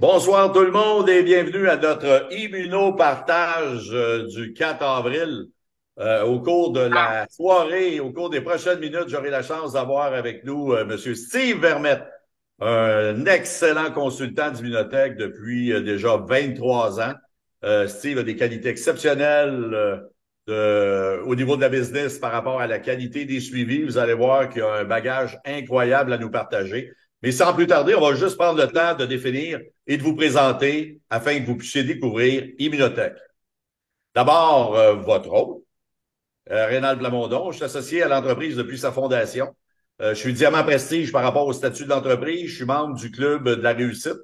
Bonsoir tout le monde et bienvenue à notre immunopartage du 4 avril. Au cours de la soirée, au cours des prochaines minutes, j'aurai la chance d'avoir avec nous M. Steve Vermette, un excellent consultant d'Immunotech depuis déjà 23 ans. Steve a des qualités exceptionnelles au niveau de la business par rapport à la qualité des suivis. Vous allez voir qu'il a un bagage incroyable à nous partager. Mais sans plus tarder, on va juste prendre le temps de définir et de vous présenter afin que vous puissiez découvrir Immunotech. D'abord, votre hôte, Rénal Plamondon. Je suis associé à l'entreprise depuis sa fondation. Je suis diamant prestige par rapport au statut de l'entreprise. Je suis membre du club de la réussite.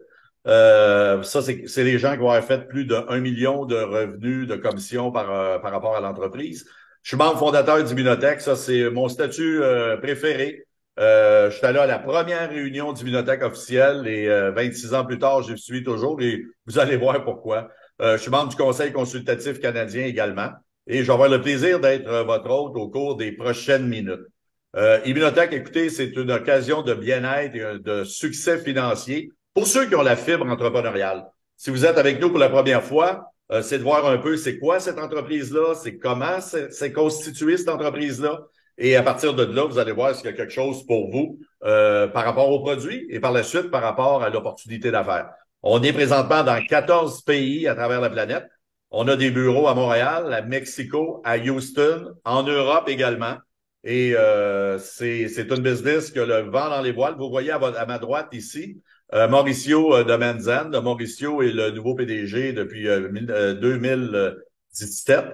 Ça, c'est les gens qui vont avoir fait plus de 1 million de revenus de commission par rapport à l'entreprise. Je suis membre fondateur d'Immunotech. Ça, c'est mon statut préféré. Je suis allé à la première réunion d'Immunotech officielle et 26 ans plus tard, j'y suis toujours et vous allez voir pourquoi. Je suis membre du Conseil consultatif canadien également et je vais avoir le plaisir d'être votre hôte au cours des prochaines minutes. Immunotech, écoutez, c'est une occasion de bien-être et de succès financier pour ceux qui ont la fibre entrepreneuriale. Si vous êtes avec nous pour la première fois, c'est de voir un peu c'est quoi cette entreprise-là, c'est comment c'est constitué cette entreprise-là. Et à partir de là, vous allez voir s'il y a quelque chose pour vous par rapport aux produits et par la suite par rapport à l'opportunité d'affaires. On est présentement dans 14 pays à travers la planète. On a des bureaux à Montréal, à Mexico, à Houston, en Europe également. Et c'est une business que le vent dans les voiles. Vous voyez à ma droite ici, Mauricio de Manzan. Mauricio est le nouveau PDG depuis 2017.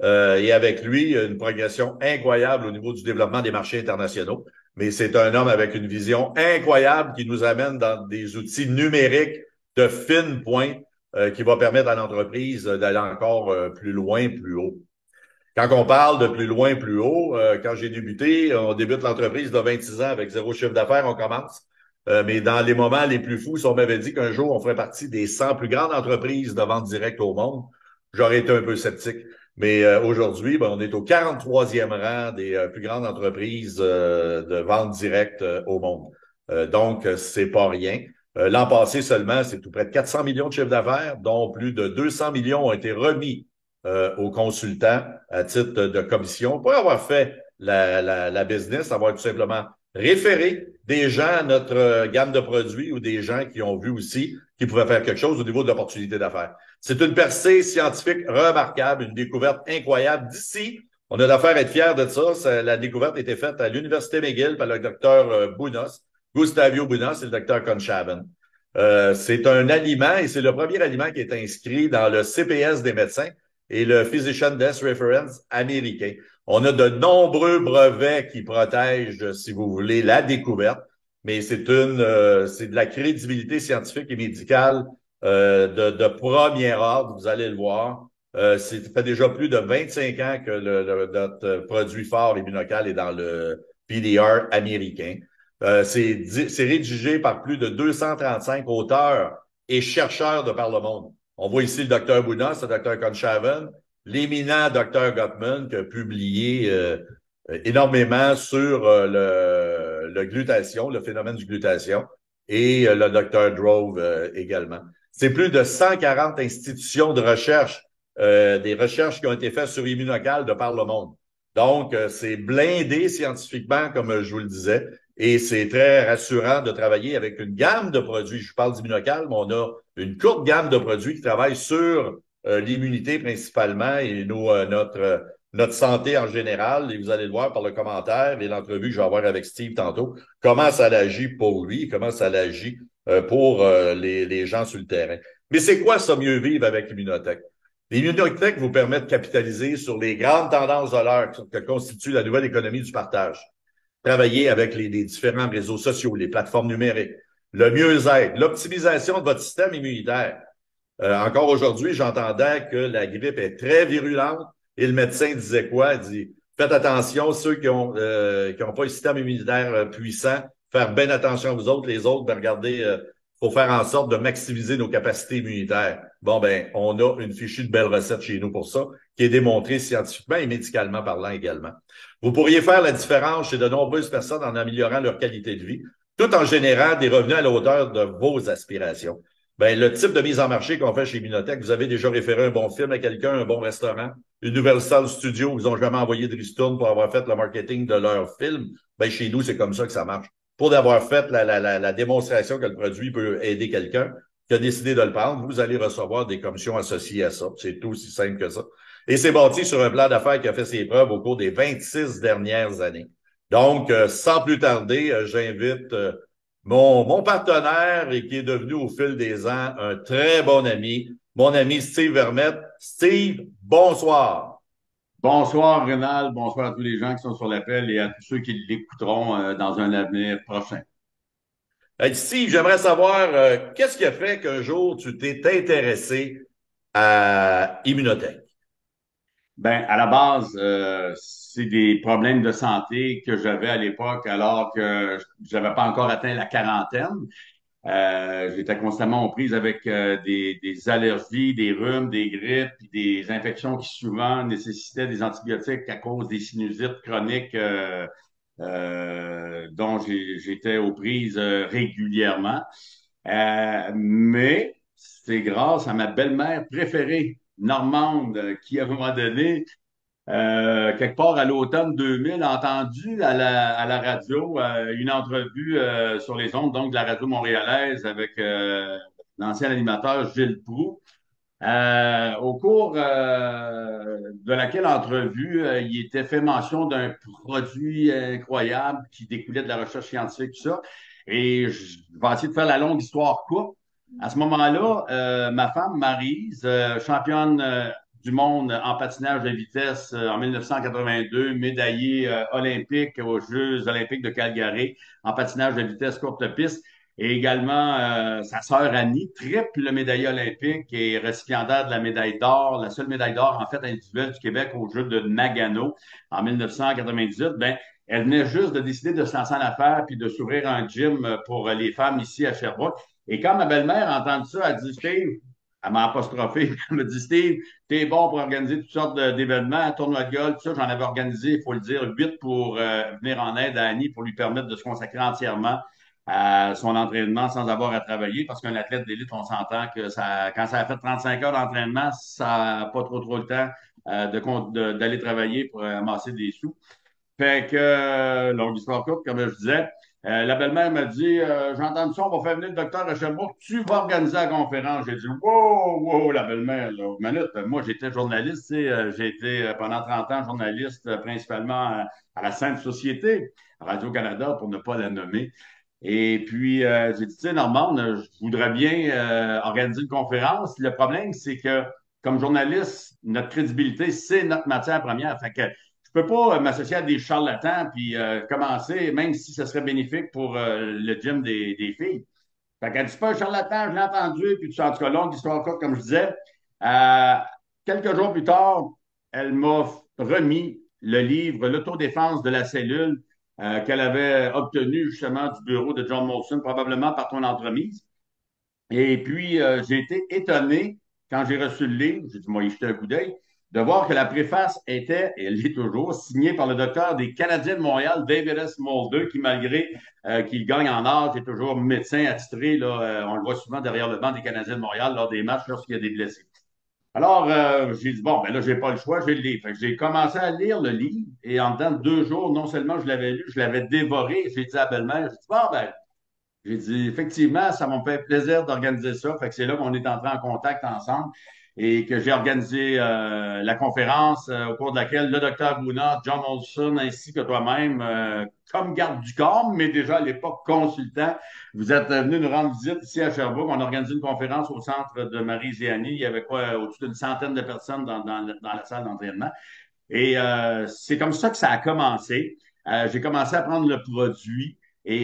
Et avec lui, une progression incroyable au niveau du développement des marchés internationaux. Mais c'est un homme avec une vision incroyable qui nous amène dans des outils numériques de fine pointe qui va permettre à l'entreprise d'aller encore plus loin, plus haut. Quand on parle de plus loin, plus haut, quand j'ai débuté, on débute l'entreprise de 26 ans avec zéro chiffre d'affaires, on commence. Mais dans les moments les plus fous, si on m'avait dit qu'un jour on ferait partie des 100 plus grandes entreprises de vente directe au monde, j'aurais été un peu sceptique. Mais aujourd'hui, on est au 43e rang des plus grandes entreprises de vente directe au monde. Donc, c'est pas rien. L'an passé seulement, c'est tout près de 400 millions de chiffre d'affaires, dont plus de 200 millions ont été remis aux consultants à titre de commission pour avoir fait la business, avoir tout simplement référé des gens à notre gamme de produits ou des gens qui ont vu aussi qu'ils pouvaient faire quelque chose au niveau de l'opportunité d'affaires. C'est une percée scientifique remarquable, une découverte incroyable. D'ici, on a l'affaire à être fiers de ça. La découverte a été faite à l'Université McGill par le docteur Bounos, Gustavio Bounos et le docteur Conchaven. C'est un aliment et c'est le premier aliment qui est inscrit dans le CPS des médecins et le Physician Death Reference américain. On a de nombreux brevets qui protègent, si vous voulez, la découverte, mais c'est de la crédibilité scientifique et médicale de premier ordre, vous allez le voir. Ça fait déjà plus de 25 ans que notre produit phare Immunocal est dans le PDR américain. C'est rédigé par plus de 235 auteurs et chercheurs de par le monde. On voit ici le docteur Bounos, le docteur Conchaven, l'éminent docteur Gottman qui a publié énormément sur le glutation, le phénomène du glutation, et le docteur Drove également. C'est plus de 140 institutions de recherche, des recherches qui ont été faites sur Immunocal de par le monde. Donc, c'est blindé scientifiquement, comme je vous le disais, et c'est très rassurant de travailler avec une gamme de produits. Je parle d'Immunocal, mais on a une courte gamme de produits qui travaillent sur l'immunité principalement et notre santé en général. Et vous allez le voir par le commentaire et l'entrevue que je vais avoir avec Steve tantôt, comment ça agit pour lui, comment ça agit pour les gens sur le terrain. Mais c'est quoi ça, mieux vivre avec Immunotech? L'Immunotech vous permet de capitaliser sur les grandes tendances de l'heure que constitue la nouvelle économie du partage. Travailler avec les différents réseaux sociaux, les plateformes numériques, le mieux-être, l'optimisation de votre système immunitaire. Encore aujourd'hui, j'entendais que la grippe est très virulente et le médecin disait quoi? Il dit, faites attention, ceux qui ont pas un système immunitaire puissant, faire bien attention à vous autres. Les autres, ben regardez, faut faire en sorte de maximiser nos capacités immunitaires. Bon, ben, on a une fichue de belle recette chez nous pour ça, qui est démontrée scientifiquement et médicalement parlant également. Vous pourriez faire la différence chez de nombreuses personnes en améliorant leur qualité de vie, tout en générant des revenus à la hauteur de vos aspirations. Ben, le type de mise en marché qu'on fait chez Minotex, vous avez déjà référé un bon film à quelqu'un, un bon restaurant, une nouvelle salle studio, ils n'ont jamais envoyé de ristourne pour avoir fait le marketing de leur film. Ben, chez nous, c'est comme ça que ça marche. Pour avoir fait la démonstration que le produit peut aider quelqu'un qui a décidé de le prendre, vous allez recevoir des commissions associées à ça. C'est aussi simple que ça. Et c'est bâti sur un plan d'affaires qui a fait ses preuves au cours des 26 dernières années. Donc, sans plus tarder, j'invite mon partenaire et qui est devenu au fil des ans un très bon ami, mon ami Steve Vermette. Steve, bonsoir. Bonsoir, Rénal. Bonsoir à tous les gens qui sont sur l'appel et à tous ceux qui l'écouteront dans un avenir prochain. Hey, Steve, j'aimerais savoir qu'est-ce qui a fait qu'un jour tu t'es intéressé à Immunotech? Ben, à la base, c'est des problèmes de santé que j'avais à l'époque alors que j'avais pas encore atteint la quarantaine. J'étais constamment aux prises avec des allergies, des rhumes, des grippes, puis des infections qui souvent nécessitaient des antibiotiques à cause des sinusites chroniques dont j'étais aux prises régulièrement. Mais c'est grâce à ma belle-mère préférée, Normande, qui à un moment donné, quelque part à l'automne 2000, a entendu à la radio une entrevue sur les ondes donc de la radio montréalaise avec l'ancien animateur Gilles Proulx. Au cours de laquelle entrevue, il était fait mention d'un produit incroyable qui découlait de la recherche scientifique, tout ça. Et je vais essayer de faire la longue histoire courte. À ce moment-là, ma femme, Maryse, championne du monde en patinage de vitesse en 1982, médaillée olympique aux Jeux olympiques de Calgary en patinage de vitesse courte piste, et également sa sœur Annie, triple médaillée olympique et récipiendaire de la médaille d'or, la seule médaille d'or en fait individuelle du Québec aux Jeux de Nagano en 1998. Ben, elle venait juste de décider de se lancer en affaires puis de s'ouvrir un gym pour les femmes ici à Sherbrooke. Et quand ma belle-mère a entendu ça, elle a dit Steve, elle m'a apostrophé, elle m'a dit Steve, t'es bon pour organiser toutes sortes d'événements, tournois de golf, tout ça. J'en avais organisé, il faut le dire, 8 pour venir en aide à Annie pour lui permettre de se consacrer entièrement à son entraînement sans avoir à travailler, parce qu'un athlète d'élite, on s'entend que ça, quand ça a fait 35 heures d'entraînement, ça n'a pas trop le temps d'aller travailler pour amasser des sous. Fait que, longue histoire courte, comme je disais, la belle-mère m'a dit j'ai entendu ça, on va faire venir le docteur à Sherbrooke, tu vas organiser la conférence. J'ai dit wow, wow, la belle-mère, là, une minute. Moi, j'étais journaliste, tu sais, j'ai été pendant 30 ans journaliste, principalement à la Sainte Société, Radio-Canada, pour ne pas la nommer. Et puis, j'ai dit, tu sais, Normand, je voudrais bien organiser une conférence. Le problème, c'est que, comme journaliste, notre crédibilité, c'est notre matière première. Fait que je peux pas m'associer à des charlatans puis commencer, même si ce serait bénéfique pour le gym des filles. Fait qu'elle dit pas un charlatan, je l'ai entendu, puis en tout cas, longue histoire courte, comme je disais. Euh, Quelques jours plus tard, elle m'a remis le livre L'autodéfense de la cellule qu'elle avait obtenu justement du bureau de John Molson, probablement par ton entremise. Et puis, j'ai été étonné quand j'ai reçu le livre, j'ai dit, moi, y jeter un coup d'œil, de voir que la préface était, et elle est toujours, signée par le docteur des Canadiens de Montréal, David S. Mulder, qui, malgré qu'il gagne en âge, est toujours médecin attitré. Là, on le voit souvent derrière le banc des Canadiens de Montréal lors des matchs lorsqu'il y a des blessés. Alors, j'ai dit, bon, ben là, j'ai pas le choix, j'ai le livre. Fait que j'ai commencé à lire le livre et en dedans de 2 jours, non seulement je l'avais lu, je l'avais dévoré. J'ai dit à la belle-mère, j'ai dit, bon, ben, j'ai dit, effectivement, ça m'a fait plaisir d'organiser ça. Fait que c'est là qu'on est entré en contact ensemble et que j'ai organisé la conférence au cours de laquelle le docteur Bounard, John Olson, ainsi que toi-même, comme garde du corps, mais déjà à l'époque consultant, vous êtes venu nous rendre visite ici à Sherbrooke. On a organisé une conférence au centre de Marie-Zéanie. Il y avait quoi, au-dessus d'une centaine de personnes dans la salle d'entraînement. Et c'est comme ça que ça a commencé. J'ai commencé à prendre le produit et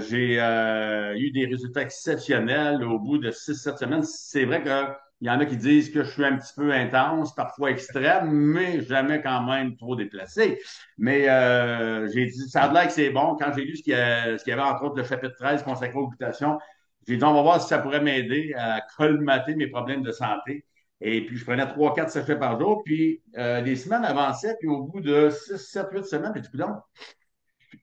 j'ai eu des résultats exceptionnels au bout de 6, 7 semaines. C'est vrai qu'il y en a qui disent que je suis un petit peu intense, parfois extrême, mais jamais quand même trop déplacé. Mais j'ai dit, ça a l'air que c'est bon. Quand j'ai lu ce qu'il y avait, entre autres, le chapitre 13 consacré aux mutations, j'ai dit, on va voir si ça pourrait m'aider à colmater mes problèmes de santé. Et puis, je prenais 3, 4 sachets par jour. Puis, les semaines avançaient. Puis, au bout de 6, 7, 8 semaines, j'ai dit, donc,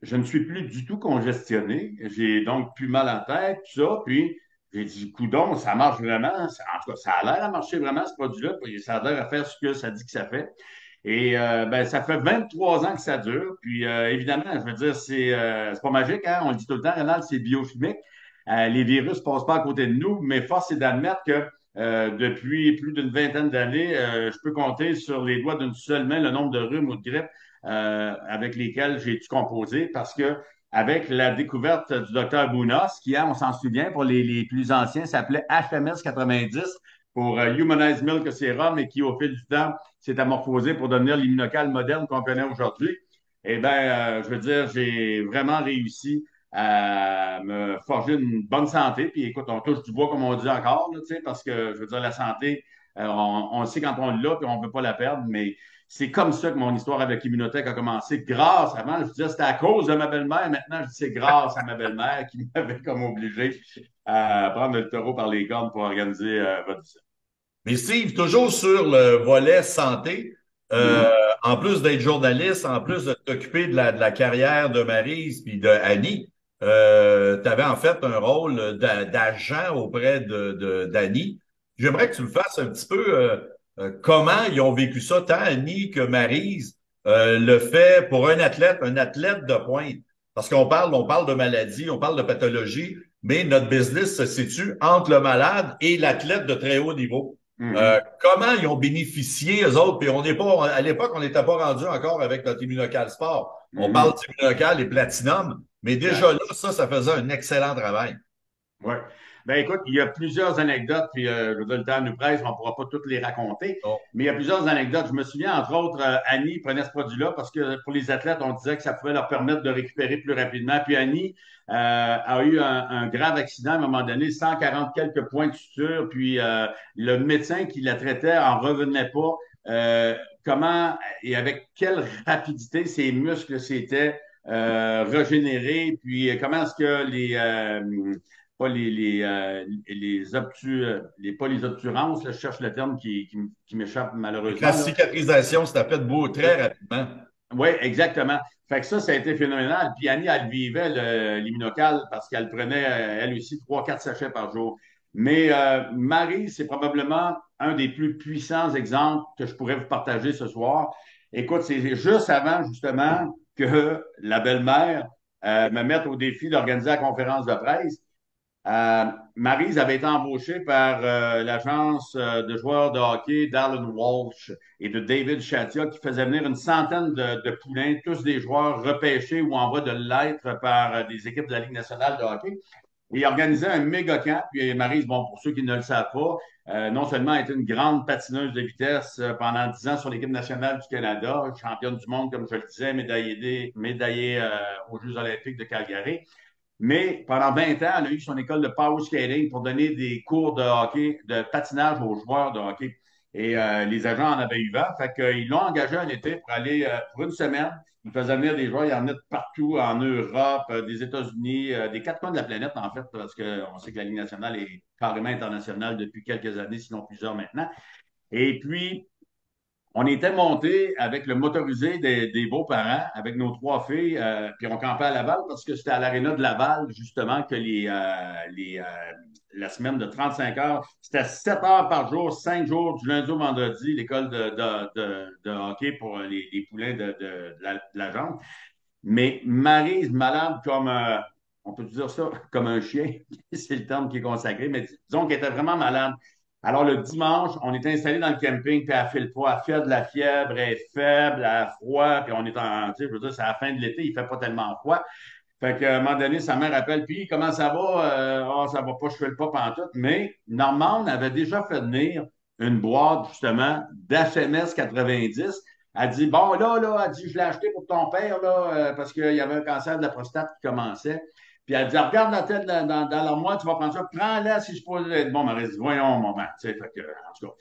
je ne suis plus du tout congestionné. J'ai donc plus mal à la tête, tout ça. Puis, J'ai dit, coudon, ça marche vraiment. En tout cas, ça a l'air à marcher vraiment, ce produit-là. Puis ça a l'air à faire ce que ça dit que ça fait. Et ben, ça fait 23 ans que ça dure. Puis évidemment, je veux dire, c'est pas magique, hein? On le dit tout le temps, Rénal, c'est biochimique. Les virus ne passent pas à côté de nous, mais force est d'admettre que depuis plus d'une vingtaine d'années, je peux compter sur les doigts d'une seule main le nombre de rhumes ou de grippes avec lesquels j'ai dû composer parce que avec la découverte du docteur Bounas, qui, on s'en souvient, pour les plus anciens, s'appelait HMS 90 pour Humanized Milk Serum et qui, au fil du temps, s'est amorphosé pour devenir l'immunocal moderne qu'on connaît aujourd'hui. Eh bien, je veux dire, j'ai vraiment réussi à me forger une bonne santé. Puis écoute, on touche du bois, comme on dit encore, là, parce que, je veux dire, la santé, on sait quand on l'a, puis on ne veut pas la perdre, mais c'est comme ça que mon histoire avec l'immunothèque a commencé. Grâce, avant, je disais c'était à cause de ma belle-mère. Maintenant, je dis c'est grâce à ma belle-mère qui m'avait comme obligé à prendre le taureau par les cornes pour organiser votre visite. Mais Steve, toujours sur le volet santé, euh, Mhm. en plus d'être journaliste, en plus de t'occuper de la carrière de Maryse puis de Annie, tu avais en fait un rôle d'agent auprès d'Annie. J'aimerais que tu me fasses un petit peu comment ils ont vécu ça, tant Annie que Maryse, le fait pour un athlète de pointe. Parce on parle de maladie, on parle de pathologie, mais notre business se situe entre le malade et l'athlète de très haut niveau. Mhm. Comment ils ont bénéficié, eux autres, puis on n'est pas, à l'époque, on n'était pas rendu encore avec notre Immunocal Sport. On parle Mhm. d'Immunocal et Platinum, mais déjà Exact. là, ça faisait un excellent travail. Oui. Ben écoute, il y a plusieurs anecdotes, puis je veux dire, le temps nous presse, on ne pourra pas toutes les raconter, Bon. mais il y a plusieurs anecdotes. Je me souviens, entre autres, Annie prenait ce produit-là parce que pour les athlètes, on disait que ça pouvait leur permettre de récupérer plus rapidement. Puis Annie a eu un grave accident à un moment donné, 140 quelques points de suture, puis le médecin qui la traitait en revenait pas. Comment et avec quelle rapidité ses muscles s'étaient régénérés, puis comment est-ce que pas pas les obturances, là, je cherche le terme qui m'échappe La malheureusement. Là. cicatrisation, c'est fait beau très rapidement. Oui, exactement. Fait que ça a été phénoménal. Puis Annie, elle vivait l'immunocal parce qu'elle prenait, elle aussi, 3, 4 sachets par jour. Mais Marie, c'est probablement un des plus puissants exemples que je pourrais vous partager ce soir. Écoute, c'est juste avant, justement, que la belle-mère me mette au défi d'organiser la conférence de presse. Maryse avait été embauchée par l'agence de joueurs de hockey d'Alan Walsh et de David Chatia qui faisait venir une centaine de poulains, tous des joueurs repêchés ou en voie de l'être par des équipes de la Ligue nationale de hockey. Et il organisait un méga camp. Puis Maryse, bon, pour ceux qui ne le savent pas, non seulement a été une grande patineuse de vitesse pendant 10 ans sur l'équipe nationale du Canada, championne du monde, comme je le disais, médaillée aux Jeux olympiques de Calgary. Mais pendant 20 ans, elle a eu son école de power skating pour donner des cours de hockey, de patinage aux joueurs de hockey. Et les agents en avaient eu vent. Fait qu'ils l'ont engagé un été pour aller pour une semaine. Il faisait venir des joueurs, il y en a de partout en Europe, des États-Unis, des 4 coins de la planète, en fait, parce qu'on sait que la Ligue nationale est carrément internationale depuis quelques années, sinon plusieurs maintenant. Et puis, on était monté avec le motorisé des beaux-parents, avec nos 3 filles, puis on campait à Laval parce que c'était à l'aréna de Laval, justement, que la semaine de 35 heures, c'était 7 heures par jour, 5 jours, du lundi au vendredi, l'école de hockey pour les poulains de la jambe. Mais Maryse, malade comme, on peut dire ça, comme un chien, c'est le terme qui est consacré, mais disons qu'elle était vraiment malade. Alors, le dimanche, on était installé dans le camping, puis elle fait le poids, elle fait de la fièvre, elle est faible, elle a froid, puis on est en, tu sais, je veux dire, c'est à la fin de l'été, il fait pas tellement froid. Fait qu'à un moment donné, sa mère appelle, puis comment ça va? Ça va pas, je fais le pas pantoute. Mais Normande avait déjà fait venir une boîte, justement, d'HMS 90. Elle dit, bon, là, elle dit, je l'ai acheté pour ton père, là, parce qu'il y avait un cancer de la prostate qui commençait. Puis elle dit, regarde la tête dans l'armoire, tu vas prendre ça, prends-la si je pose. Bon, elle dit, voyons, maman. Tu sais, fait que, en tout cas,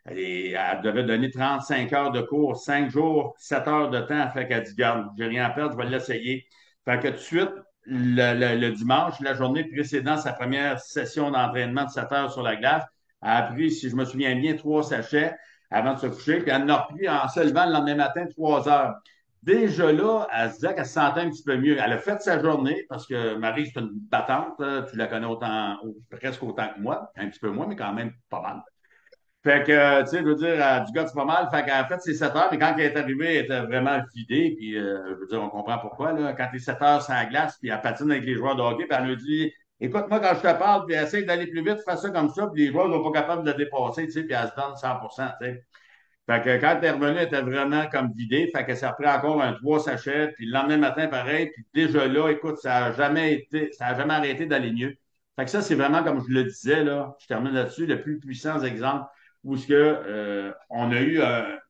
elle devait donner 35 heures de cours, 5 jours, 7 heures de temps. Fait qu'elle dit, garde, j'ai rien à perdre, je vais l'essayer. Fait que tout de suite, le dimanche, la journée précédant sa première session d'entraînement de 7 heures sur la glace, elle a pris, si je me souviens bien, 3 sachets avant de se coucher, puis elle en a repris en se levant le lendemain matin 3 heures. déjà là, elle se disait qu'elle se sentait un petit peu mieux. Elle a fait sa journée parce que Marie, c'est une battante, là. Tu la connais presque autant que moi, un petit peu moins, mais quand même pas mal. Fait que, tu sais, je veux dire, du gars, c'est pas mal. Fait qu'elle a fait ses 7 heures, mais quand elle est arrivée, elle était vraiment vidée. Puis, je veux dire, on comprend pourquoi, là. Quand t'es 7 heures sur la glace, puis elle patine avec les joueurs de hockey, puis elle lui dit, écoute, moi, quand je te parle, puis essaye d'aller plus vite, fais ça comme ça, puis les joueurs ne sont pas capables de la dépasser, tu sais, puis elle se donne 100%, tu sais. Fait que quand elle est revenue, elle était vraiment comme vidée. Fait que ça a pris encore un 3 sachets. Puis le lendemain matin, pareil. Puis déjà là, écoute, ça a jamais arrêté d'aller mieux. Fait que ça, c'est vraiment comme je le disais, là, je termine là-dessus, le plus puissant exemple où ce que, on a eu, tu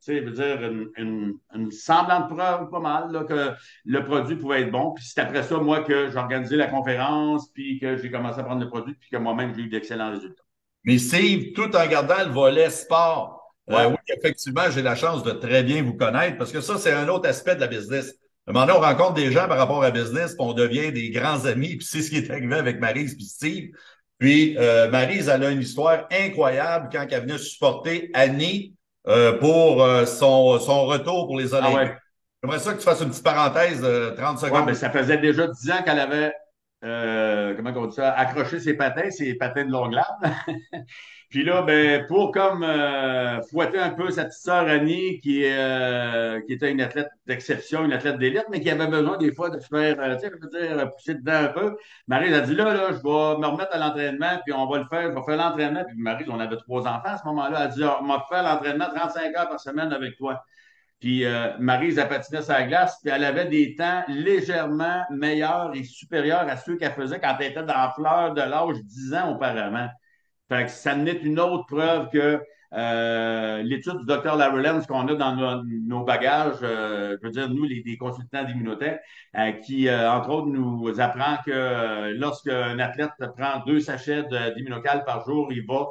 sais, je veux dire, une semblante preuve pas mal, là, que le produit pouvait être bon. Puis c'est après ça, moi, que j'ai organisé la conférence, puis que j'ai commencé à prendre le produit, puis que moi-même, j'ai eu d'excellents résultats. Mais Steve, tout en gardant le volet sport, Ouais. oui, effectivement, j'ai la chance de très bien vous connaître parce que ça, c'est un autre aspect de la business. À un moment donné, on rencontre des gens par rapport à la business, puis on devient des grands amis, puis c'est ce qui est arrivé avec Maryse puis Steve. Puis Maryse, elle a une histoire incroyable quand elle venait supporter Annie pour son retour pour les Ah Olympiques. ouais. J'aimerais ça que tu fasses une petite parenthèse de 30 Ouais, ben secondes. ça faisait déjà 10 ans qu'elle avait, comment on dit ça, accroché ses patins de longue lame. Puis là, ben, pour comme fouetter un peu sa petite sœur Annie, qui était une athlète d'exception, une athlète d'élite, mais qui avait besoin des fois de se faire, tu sais, je veux dire, pousser dedans un peu. Maryse a dit là, je vais me remettre à l'entraînement, puis on va le faire, je vais faire l'entraînement. Puis Maryse, on avait 3 enfants à ce moment-là. Elle a dit, ah, on va faire l'entraînement 35 heures par semaine avec toi. Puis Maryse, elle patinait sur la glace, puis elle avait des temps légèrement meilleurs et supérieurs à ceux qu'elle faisait quand elle était dans la fleur de l'âge 10 ans auparavant. Fait que ça n'est une autre preuve que l'étude du docteur Larry Lenz qu'on a dans nos bagages, je veux dire, nous, les consultants d'immunotech, qui, entre autres, nous apprend que lorsqu'un athlète prend 2 sachets d'immunocal par jour, il va,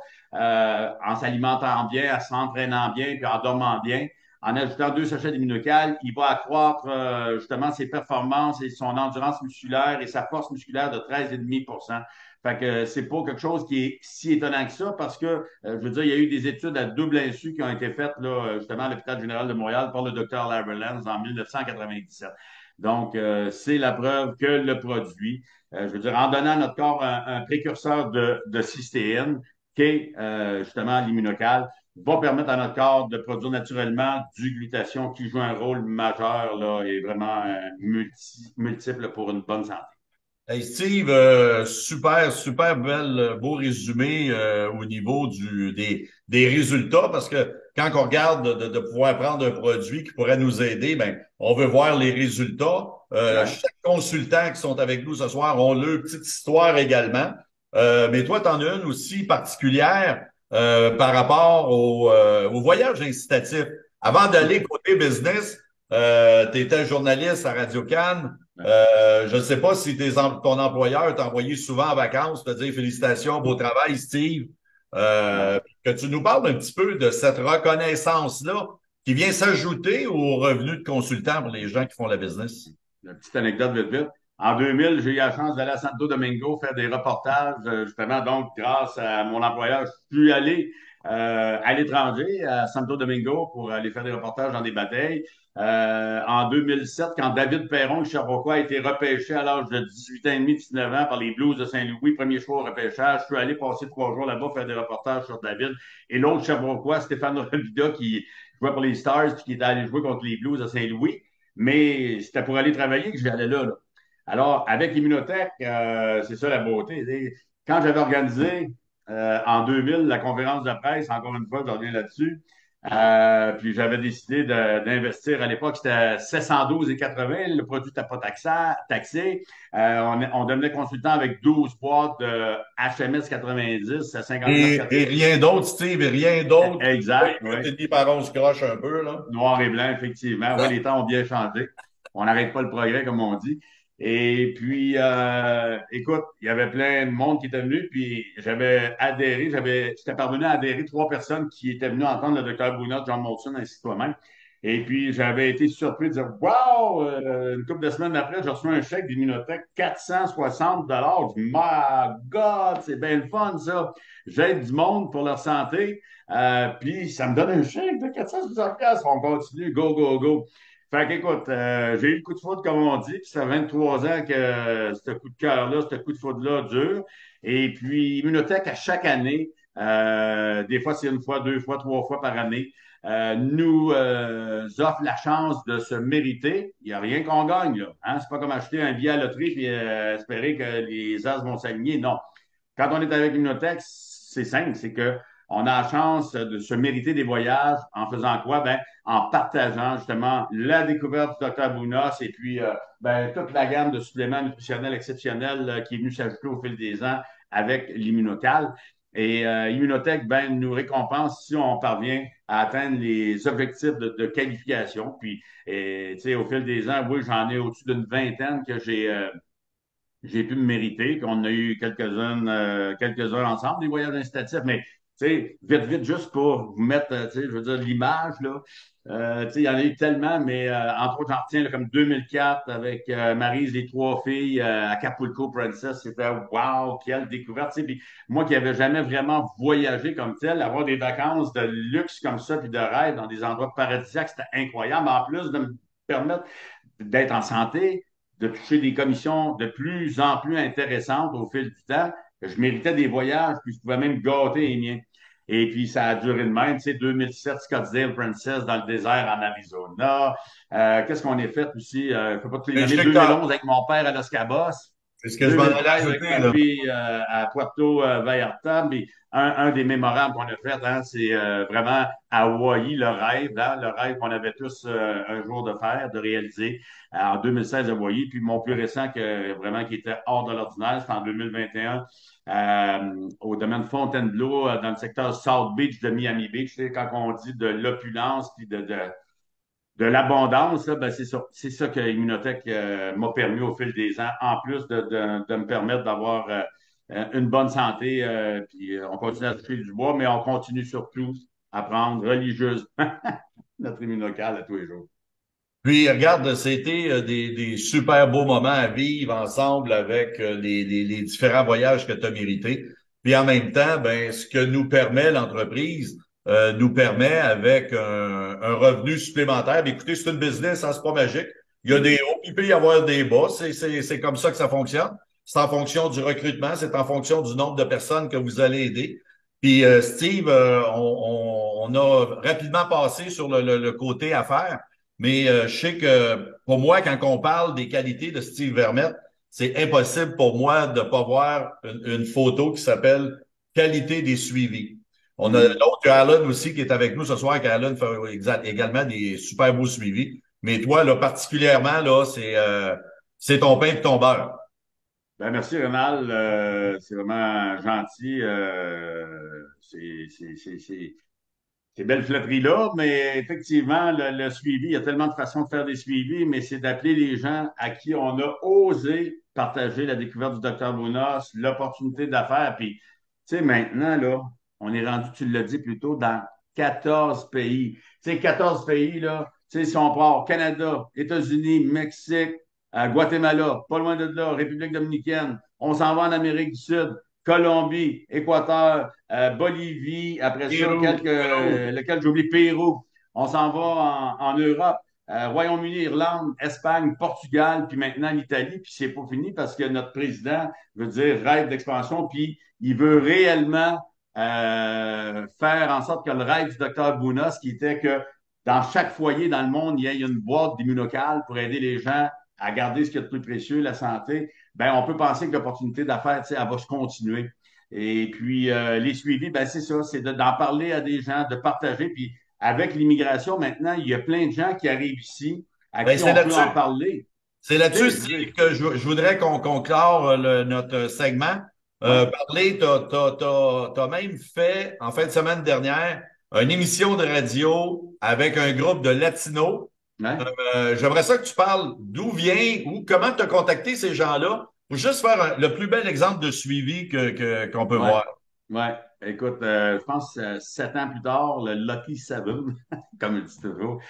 en s'alimentant bien, en s'entraînant bien, puis en dormant bien, en ajoutant 2 sachets d'immunocal, il va accroître justement ses performances et son endurance musculaire et sa force musculaire de 13,5%. Fait que c'est pas quelque chose qui est si étonnant que ça parce que, je veux dire, il y a eu des études à double insu qui ont été faites là, justement à l'Hôpital général de Montréal par le docteur Larry Lenz en 1997. Donc, c'est la preuve que le produit, je veux dire, en donnant à notre corps un précurseur de cystéine, qui est justement l'immunocal, va permettre à notre corps de produire naturellement du glutathion qui joue un rôle majeur là, et vraiment multiple pour une bonne santé. Hey Steve, super, super belle, beau résumé au niveau des résultats, parce que quand on regarde de pouvoir prendre un produit qui pourrait nous aider, ben, on veut voir les résultats. Ouais. Chaque consultant qui sont avec nous ce soir ont leur petite histoire également. Mais toi, tu en as une aussi particulière par rapport au voyage incitatif. Avant d'aller côté business, tu étais journaliste à Radio-Can. Ouais. Je ne sais pas si ton employeur t'a envoyé souvent en vacances, te dire félicitations, beau travail, Steve. Ouais. Que tu nous parles un petit peu de cette reconnaissance-là qui vient s'ajouter aux revenus de consultant pour les gens qui font la business. Une petite anecdote vite vite. En 2000, j'ai eu la chance d'aller à Santo Domingo faire des reportages, justement, donc grâce à mon employeur, je suis allé à l'étranger, à Santo Domingo, pour aller faire des reportages dans des batailles. En 2007, quand David Perron, le Cherbourgois, a été repêché à l'âge de 18 ans et demi, 19 ans par les Blues de Saint-Louis, premier choix au repêchage, je suis allé passer 3 jours là-bas, faire des reportages sur David. Et l'autre Cherbourgois, Stéphane Robida, qui jouait pour les Stars, puis qui était allé jouer contre les Blues de Saint-Louis. Mais c'était pour aller travailler que j'allais là. Alors, avec Immunotech, c'est ça la beauté. Quand j'avais organisé en 2000 la conférence de presse, encore une fois, je reviens là-dessus, puis j'avais décidé d'investir à l'époque, c'était 712,80. Le produit n'était pas taxé. On devenait consultant avec 12 boîtes de HMS 90 à 59,80. Et rien d'autre, Steve, et rien d'autre. Exact, oui. T'es dit par on se croche un peu, là. Noir et blanc, effectivement. Oui, les temps ont bien changé. On n'arrête pas le progrès, comme on dit. Et puis, écoute, il y avait plein de monde qui était venu, puis j'étais parvenu à adhérer 3 personnes qui étaient venues entendre le docteur Bounat, John Molson, ainsi que toi-même. Et puis, j'avais été surpris de dire, wow, une couple de semaines après, j'ai reçu un chèque d'Immunotech, 460 $. Je dis, my God, c'est bien le fun, ça. J'aide du monde pour leur santé. Puis ça me donne un chèque de 460 $. On continue, go, go, go. Fait qu'écoute, j'ai eu le coup de foudre, comme on dit, puis ça fait 23 ans que ce coup de cœur-là, ce coup de foudre-là dure. Et puis, Immunotech, à chaque année, des fois c'est une fois, deux fois, trois fois par année, nous offre la chance de se mériter. Il n'y a rien qu'on gagne, là. Hein? C'est pas comme acheter un billet à la loterie puis espérer que les as vont s'aligner. Non. Quand on est avec Immunotech, c'est simple, c'est que on a la chance de se mériter des voyages en faisant quoi? Ben, en partageant justement la découverte du Dr Bounas et puis ben, toute la gamme de suppléments nutritionnels exceptionnels qui est venue s'ajouter au fil des ans avec l'immunocal. Et Immunotech ben, nous récompense si on parvient à atteindre les objectifs de qualification. Puis, au fil des ans, oui, j'en ai au-dessus d'une vingtaine que j'ai pu me mériter. On a eu quelques-uns ensemble, des voyages incitatifs, mais vite, vite, juste pour vous mettre, je veux dire, l'image, là. Il y en a eu tellement, mais entre autres, j'en retiens là, comme 2004 avec Maryse, les trois filles Acapulco Princess. C'était wow, quelle découverte. Puis moi qui n'avais jamais vraiment voyagé comme tel, avoir des vacances de luxe comme ça, puis de rêve dans des endroits paradisiaques, c'était incroyable. En plus de me permettre d'être en santé, de toucher des commissions de plus en plus intéressantes au fil du temps. Je méritais des voyages, puis je pouvais même gâter les miens. Et puis, ça a duré de même, tu sais, 2007, Scottsdale Princess dans le désert en Arizona. Qu'est-ce qu'on a fait aussi? Je ne peux pas te les Mais je nommer. sais que 2011 avec mon père à Los Cabos. c'est ce que je m'en allais 2013 avec ajouter, ma là. fille à Puerto Vallarta. Mais un des mémorables qu'on a fait, hein, c'est vraiment Hawaï, le rêve, hein, le rêve qu'on avait tous un jour de faire, de réaliser en 2016 à Hawaï. Puis mon plus récent, vraiment qui était hors de l'ordinaire, c'est en 2021 au domaine Fontainebleau, dans le secteur South Beach de Miami Beach. Tu sais, quand on dit de l'opulence puis de l'abondance, là, ben c'est ça que Immunotech m'a permis au fil des ans, en plus de me permettre d'avoir une bonne santé. Puis on continue à toucher du bois, mais on continue surtout à prendre religieusement notre immunocal à tous les jours. Puis, regarde, c'était des super beaux moments à vivre ensemble avec les différents voyages que tu as mérités. Puis en même temps, ben, ce que nous permet l'entreprise, nous permet avec un revenu supplémentaire. Mais écoutez, c'est une business, hein, c'est pas magique. Il y a des hauts, puis il peut y avoir des bas. C'est comme ça que ça fonctionne. C'est en fonction du recrutement, c'est en fonction du nombre de personnes que vous allez aider. Puis Steve, on a rapidement passé sur le côté affaires. Mais je sais que pour moi, quand on parle des qualités de Steve Vermette, c'est impossible pour moi de ne pas voir une photo qui s'appelle Qualité des suivis. On a Mm. l'autre Alan aussi qui est avec nous ce soir, qui Alan fait également des super beaux suivis. Mais toi, là, particulièrement, là, c'est ton pain et ton beurre. Ben, merci, Rénal. C'est vraiment gentil. Ces belles flatteries-là, mais effectivement, le suivi, il y a tellement de façons de faire des suivis, mais c'est d'appeler les gens à qui on a osé partager la découverte du docteur Bounas, l'opportunité d'affaires. Puis, tu sais, maintenant, là, on est rendu, tu l'as dit plus tôt, dans 14 pays. Tu sais, 14 pays, là, tu sais, si on part au Canada, États-Unis, Mexique, Guatemala, pas loin de là, République dominicaine, on s'en va en Amérique du Sud, Colombie, Équateur, Bolivie, après ça, Pérou. lequel j'ai oublié, Pérou. On s'en va en Europe, Royaume-Uni, Irlande, Espagne, Portugal, puis maintenant l'Italie. Puis c'est pas fini parce que notre président veut dire rêve d'expansion, puis il veut réellement faire en sorte que le rêve du docteur Bounas, qui était que dans chaque foyer dans le monde, il y ait une boîte d'immunocal pour aider les gens à garder ce qui est de plus précieux, la santé, ben on peut penser que l'opportunité d'affaires, elle va se continuer. Et puis, les suivis, ben c'est ça, c'est d'en parler à des gens, de partager. Puis, avec l'immigration, maintenant, il y a plein de gens qui arrivent ici à Ben, qui c'est on peut en là-dessus. parler. C'est Tu là-dessus, sais, je veux Steve, dire, que je voudrais qu'on clore notre segment. ouais, Parler, t'as même fait, en fin de semaine dernière, une émission de radio avec un groupe de latinos. ouais. J'aimerais ça que tu parles d'où vient ou comment tu as contacté ces gens-là pour juste faire le plus bel exemple de suivi qu'on peut Ouais, voir. ouais. Écoute, je pense 7 ans plus tard, le Lucky Seven, comme il dit toujours.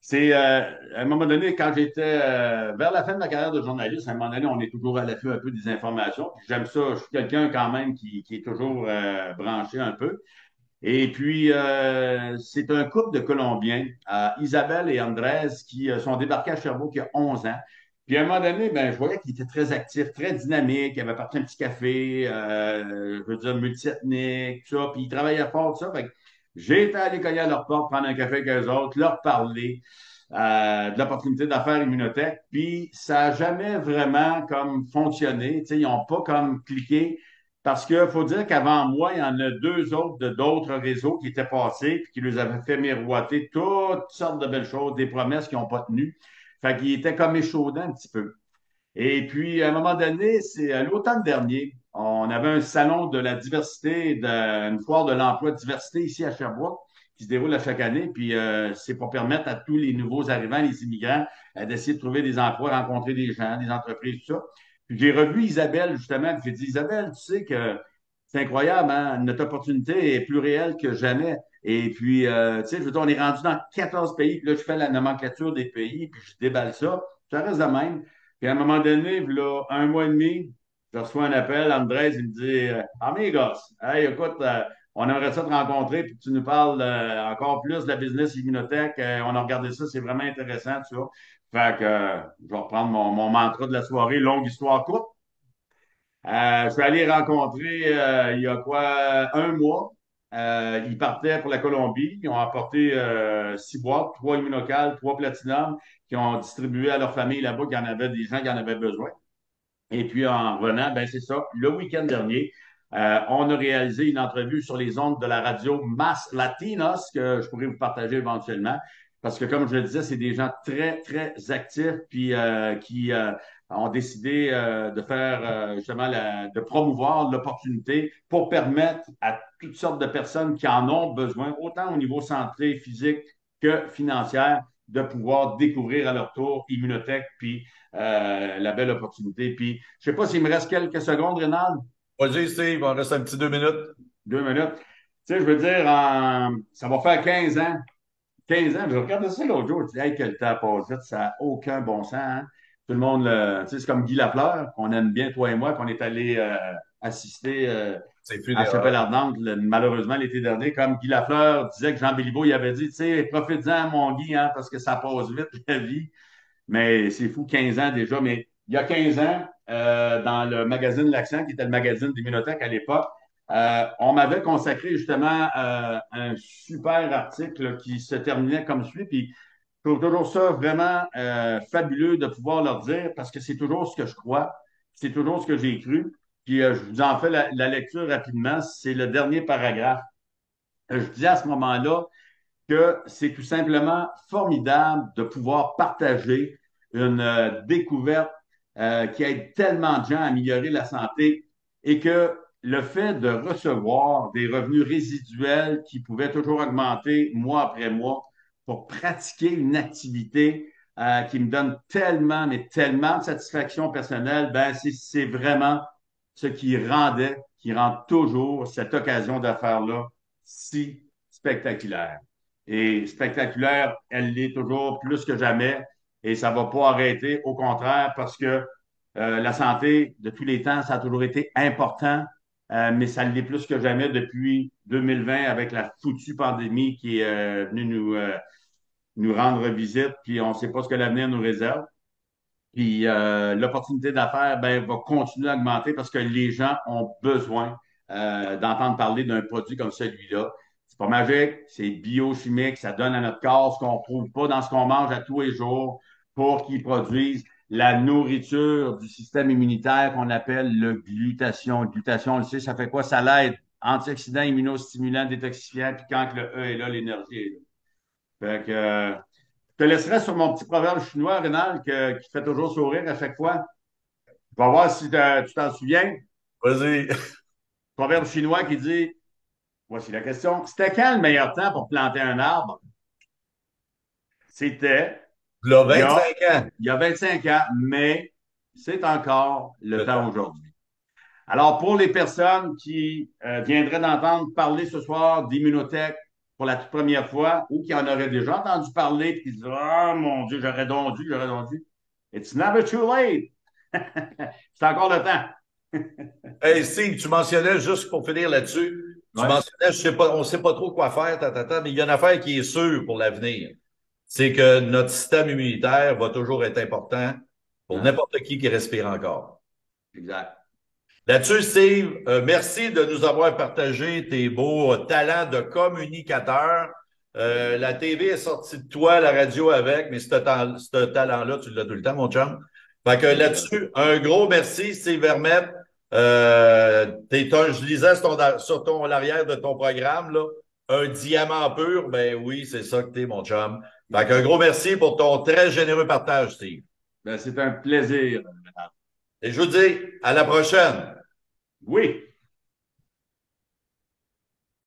C'est à un moment donné, quand j'étais vers la fin de ma carrière de journaliste, à un moment donné, on est toujours à l'affût un peu des informations. Puis j'aime ça, je suis quelqu'un quand même qui est toujours branché un peu. Et puis, c'est un couple de Colombiens, Isabelle et Andrés, qui sont débarqués à Sherbrooke il y a 11 ans. Puis à un moment donné, ben, je voyais qu'ils étaient très actifs, très dynamiques. Ils avaient parti un petit café, je veux dire, multiethnique, tout ça. Puis ils travaillaient fort, tout ça. Fait que j'ai été allé cogner à leur porte, prendre un café avec eux autres, leur parler de l'opportunité d'affaires Immunotech. Puis ça n'a jamais vraiment comme fonctionné. Tu sais, ils n'ont pas comme cliqué. Parce qu'il faut dire qu'avant moi, il y en a deux autres de d'autres réseaux qui étaient passés puis qui nous avaient fait miroiter toutes sortes de belles choses, des promesses qui n'ont pas tenu. Fait qu'ils étaient comme échaudés un petit peu. Et puis, à un moment donné, c'est à l'automne dernier, on avait un salon de la diversité, une foire de l'emploi de diversité ici à Sherbrooke qui se déroule à chaque année. Puis, c'est pour permettre à tous les nouveaux arrivants, les immigrants, d'essayer de trouver des emplois, rencontrer des gens, des entreprises, tout ça. Puis, j'ai revu Isabelle, justement, puis j'ai dit, Isabelle, tu sais que c'est incroyable, hein? Notre opportunité est plus réelle que jamais. Et puis, tu sais, je veux dire, on est rendu dans 14 pays, puis là, je fais la nomenclature des pays, puis je déballe ça. Ça reste de même. Puis à un moment donné, là, un mois et demi, je reçois un appel, Andrés, il me dit Amigos, hey, écoute, on aimerait ça te rencontrer, puis tu nous parles encore plus de la business Immunotech. On a regardé ça, c'est vraiment intéressant, tu vois. Fait que je vais reprendre mon mantra de la soirée, longue histoire courte. Je suis allé rencontrer il y a quoi, un mois. Ils partaient pour la Colombie. Ils ont apporté 6 boîtes, 3 immunocales, 3 platinum, qui ont distribué à leur famille là-bas, qui en avaient des gens qui en avaient besoin. Et puis en revenant, ben c'est ça. Le week-end dernier, on a réalisé une entrevue sur les ondes de la radio Mass Latinos que je pourrais vous partager éventuellement. Parce que, comme je le disais, c'est des gens très, très actifs puis qui ont décidé de faire justement de promouvoir l'opportunité pour permettre à toutes sortes de personnes qui en ont besoin, autant au niveau santé, physique que financière, de pouvoir découvrir à leur tour Immunotech puis la belle opportunité. Puis, je ne sais pas s'il me reste quelques secondes, Rénal. Vas-y, Steve, il en reste un petit 2 minutes. 2 minutes. Tu sais, je veux dire, ça va faire 15 ans. 15 ans, je regardais ça l'autre jour, je dis, hey, quel temps passe vite, ça n'a aucun bon sens, hein? Tout le monde, tu sais, c'est comme Guy Lafleur, qu'on aime bien, toi et moi, qu'on est allé assister C'est à funéraire. Chapelle-Ardente, malheureusement, l'été dernier, comme Guy Lafleur disait que Jean Béliveau, il avait dit, tu sais, profite-en, mon Guy, hein, parce que ça passe vite, la vie. Mais c'est fou, 15 ans déjà. Mais il y a 15 ans, dans le magazine L'Accent, qui était le magazine d'Immunotech à l'époque, on m'avait consacré justement un super article là, qui se terminait comme suit. Puis je trouve toujours ça vraiment fabuleux de pouvoir leur dire parce que c'est toujours ce que je crois, c'est toujours ce que j'ai cru. Puis je vous en fais la lecture rapidement. C'est le dernier paragraphe. Je dis à ce moment-là, que c'est tout simplement formidable de pouvoir partager une découverte qui aide tellement de gens à améliorer la santé et que le fait de recevoir des revenus résiduels qui pouvaient toujours augmenter mois après mois pour pratiquer une activité qui me donne tellement, mais tellement de satisfaction personnelle, ben c'est vraiment ce qui rend toujours cette occasion d'affaires-là si spectaculaire. Et spectaculaire, elle l'est toujours plus que jamais et ça ne va pas arrêter. Au contraire, parce que la santé, de tous les temps, ça a toujours été important, mais ça l'est plus que jamais depuis 2020 avec la foutue pandémie qui est venue nous rendre visite, puis on ne sait pas ce que l'avenir nous réserve. Puis l'opportunité d'affaires ben, va continuer à augmenter parce que les gens ont besoin d'entendre parler d'un produit comme celui-là. C'est pas magique, c'est biochimique, ça donne à notre corps ce qu'on ne trouve pas dans ce qu'on mange à tous les jours pour qu'il produise la nourriture du système immunitaire qu'on appelle le glutathion. Le glutathion, on le sait, ça fait quoi? Ça l'aide. Antioxydant, immunostimulant, détoxifiant, puis quand le E est là, l'énergie est là. Fait que, je te laisserai sur mon petit proverbe chinois, Rénal, qui te fait toujours sourire à chaque fois. On va voir si tu t'en souviens. Vas-y. Proverbe chinois qui dit, voici la question, c'était quand le meilleur temps pour planter un arbre? C'était Là, il y a, 25 ans. il y a 25 ans, mais c'est encore le Le temps temps. aujourd'hui. Alors, pour les personnes qui viendraient d'entendre parler ce soir d'immunotech pour la toute première fois ou qui en auraient déjà entendu parler et qui disent ah, mon Dieu, j'aurais donc dû. It's never too late. C'est encore le temps. Hey, Steve, tu mentionnais juste pour finir là-dessus. Tu Ouais, mentionnais, je sais pas, on sait pas trop quoi faire, mais il y a une affaire qui est sûre pour l'avenir. C'est que notre système immunitaire va toujours être important pour ouais, n'importe qui respire encore. exact. Là-dessus, Steve, merci de nous avoir partagé tes beaux talents de communicateur. La TV est sortie de toi, la radio avec, mais ce talent-là, tu l'as tout le temps, mon chum. Fait que C'est ça. là-dessus, un gros merci, Steve Vermette. Je lisais sur ton l'arrière de ton programme, là, un diamant pur. Ben oui, c'est ça que t'es, mon chum. Fait qu'un gros merci pour ton très généreux partage, Steve. Ben, c'est un plaisir. Et je vous dis, à la prochaine. Oui.